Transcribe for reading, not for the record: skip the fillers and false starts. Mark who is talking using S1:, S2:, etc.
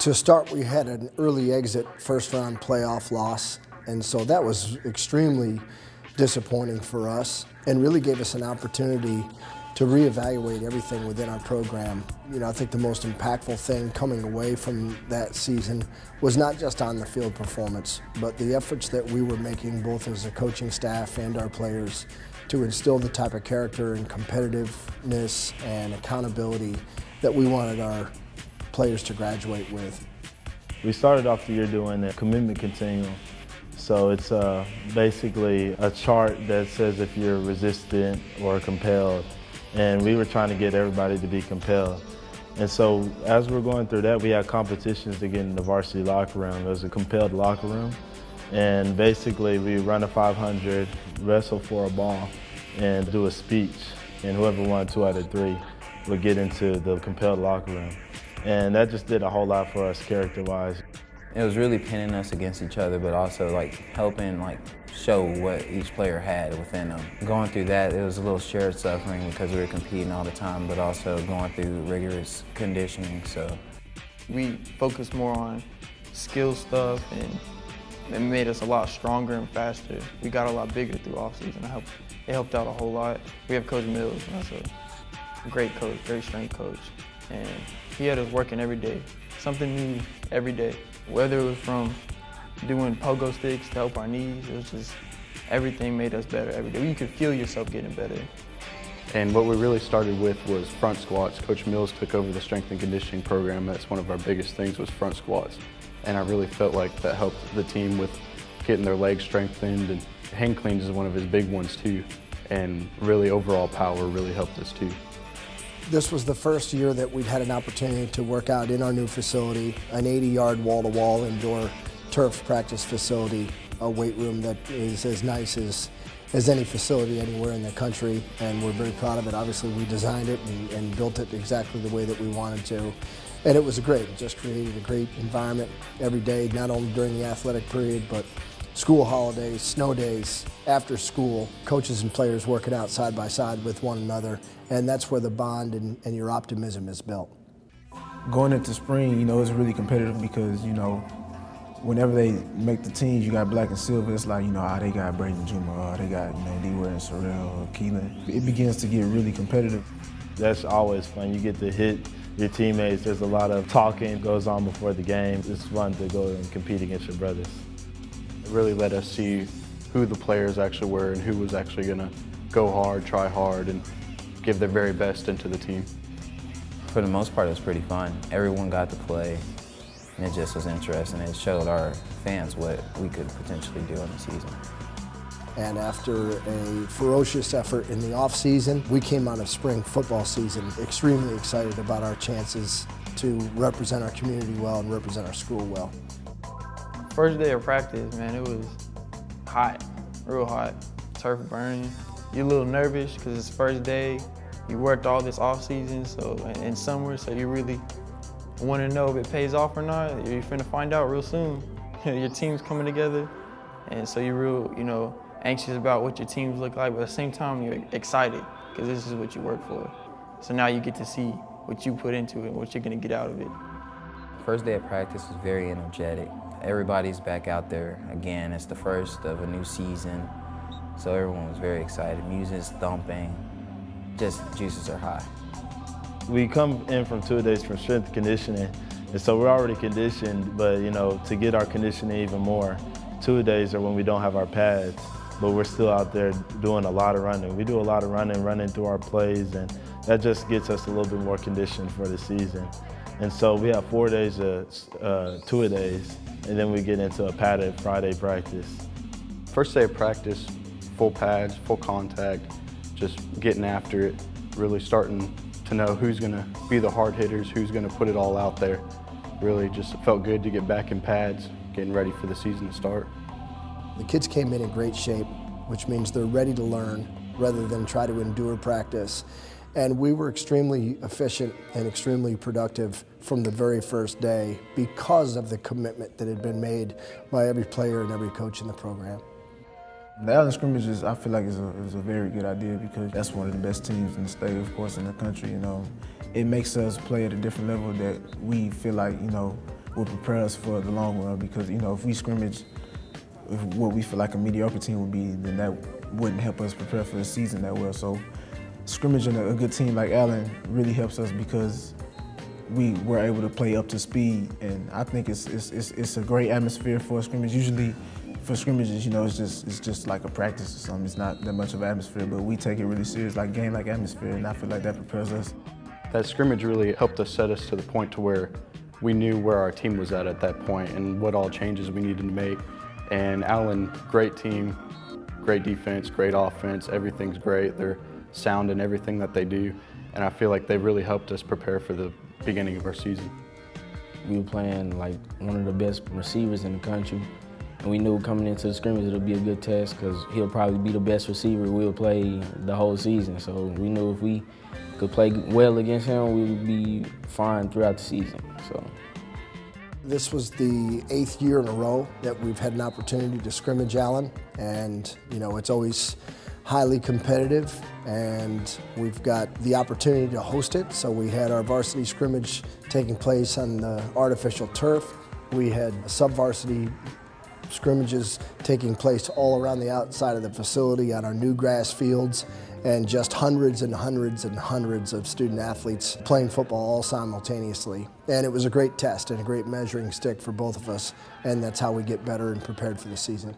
S1: To start, we had an early exit first-round playoff loss, and so that was extremely disappointing for us and really gave us an opportunity to reevaluate everything within our program. I think the most impactful thing coming away from that season was not just on the field performance, but the efforts that we were making both as a coaching staff and our players to instill the type of character and competitiveness and accountability that we wanted our players to graduate with.
S2: We started off the year doing a commitment continuum. So it's basically a chart that says if you're resistant or compelled. And we were trying to get everybody to be compelled. And so as we're going through that, we had competitions to get in the varsity locker room. It was a compelled locker room. And basically we run a 500, wrestle for a ball, and do a speech. And whoever won 2 out of 3 would get into the compelled locker room. And that just did a whole lot for us character-wise.
S3: It was really pinning us against each other, but also helping show what each player had within them. Going through that, it was a little shared suffering because we were competing all the time, but also going through rigorous conditioning. So
S4: we focused more on skill stuff, and it made us a lot stronger and faster. We got a lot bigger through offseason. It helped out a whole lot. We have Coach Mills, and that's a great coach, great strength coach. And he had us working every day, something new every day. Whether it was from doing pogo sticks to help our knees, it was just everything made us better every day. You could feel yourself getting better.
S5: And what we really started with was front squats. Coach Mills took over the strength and conditioning program. That's one of our biggest things was front squats. And I really felt like that helped the team with getting their legs strengthened, and hang cleans is one of his big ones too. And really overall power really helped us too.
S1: This was the first year that we'd had an opportunity to work out in our new facility, an 80-yard wall-to-wall indoor turf practice facility, a weight room that is as nice as any facility anywhere in the country, and we're very proud of it. Obviously, we designed it and built it exactly the way that we wanted to, and it was great. It just created a great environment every day, not only during the athletic period, but school holidays, snow days, after school, coaches and players working out side by side with one another, and that's where the bond and your optimism is built.
S6: Going into spring, it's really competitive because, whenever they make the teams, you got black and silver. It's like, they got Braden Juma, they got, D-Ware and Sorrell, Keelan. It begins to get really competitive.
S2: That's always fun. You get to hit your teammates. There's a lot of talking goes on before the game. It's fun to go and compete against your brothers.
S5: It really let us see who the players actually were and who was actually going to go hard, try hard, and give their very best into the team.
S3: For the most part, it was pretty fun. Everyone got to play, and it just was interesting. It showed our fans what we could potentially do in the season.
S1: And after a ferocious effort in the off-season, we came out of spring football season extremely excited about our chances to represent our community well and represent our school well.
S4: First day of practice, man, it was hot, real hot. Turf burning. You're a little nervous because it's first day. You worked all this off season, so in summer, so you really want to know if it pays off or not. You're finna find out real soon. Your team's coming together, and so you're real, anxious about what your teams look like, but at the same time, you're excited because this is what you work for. So now you get to see what you put into it and what you're gonna get out of it.
S3: First day of practice was very energetic. Everybody's back out there again. It's the first of a new season, so everyone was very excited. Music's thumping, just juices are high.
S2: We come in from 2 days from strength conditioning, and so we're already conditioned, but to get our conditioning even more, 2 days are when we don't have our pads, but we're still out there doing a lot of running. We do a lot of running through our plays, and that just gets us a little bit more conditioned for the season. And so we have 4 days of 2-a-days, and then we get into a padded Friday practice.
S5: First day of practice, full pads, full contact, just getting after it, really starting to know who's going to be the hard hitters, who's going to put it all out there. Really just felt good to get back in pads, getting ready for the season to start.
S1: The kids came in great shape, which means they're ready to learn rather than try to endure practice. And we were extremely efficient and extremely productive from the very first day because of the commitment that had been made by every player and every coach in the program.
S6: The Allen scrimmages, I feel like is a very good idea because that's one of the best teams in the state, of course, in the country. It makes us play at a different level that we feel like, will prepare us for the long run because, you know, if we scrimmage with what we feel like a mediocre team would be, then that wouldn't help us prepare for the season that well. So scrimmaging a good team like Allen really helps us because we were able to play up to speed, and I think it's a great atmosphere for a scrimmage. Usually for scrimmages, you know, it's just like a practice or something. It's not that much of an atmosphere, but we take it really serious, like game-like atmosphere, and I feel like that prepares us.
S5: That scrimmage really helped us set us to the point to where we knew where our team was at that point and what all changes we needed to make. And Allen, great team, great defense, great offense, everything's great. They're sound in everything that they do, and I feel like they really helped us prepare for the beginning of our season.
S7: We were playing like one of the best receivers in the country, and we knew coming into the scrimmage it'll be a good test because he'll probably be the best receiver we'll play the whole season. So we knew if we could play well against him, we would be fine throughout the season. So.
S1: This was the 8th year in a row that we've had an opportunity to scrimmage Allen, and you know, it's always highly competitive, and we've got the opportunity to host it. So we had our varsity scrimmage taking place on the artificial turf. We had sub-varsity scrimmages taking place all around the outside of the facility on our new grass fields, and just hundreds and hundreds and hundreds of student athletes playing football all simultaneously. And it was a great test and a great measuring stick for both of us, and that's how we get better and prepared for the season.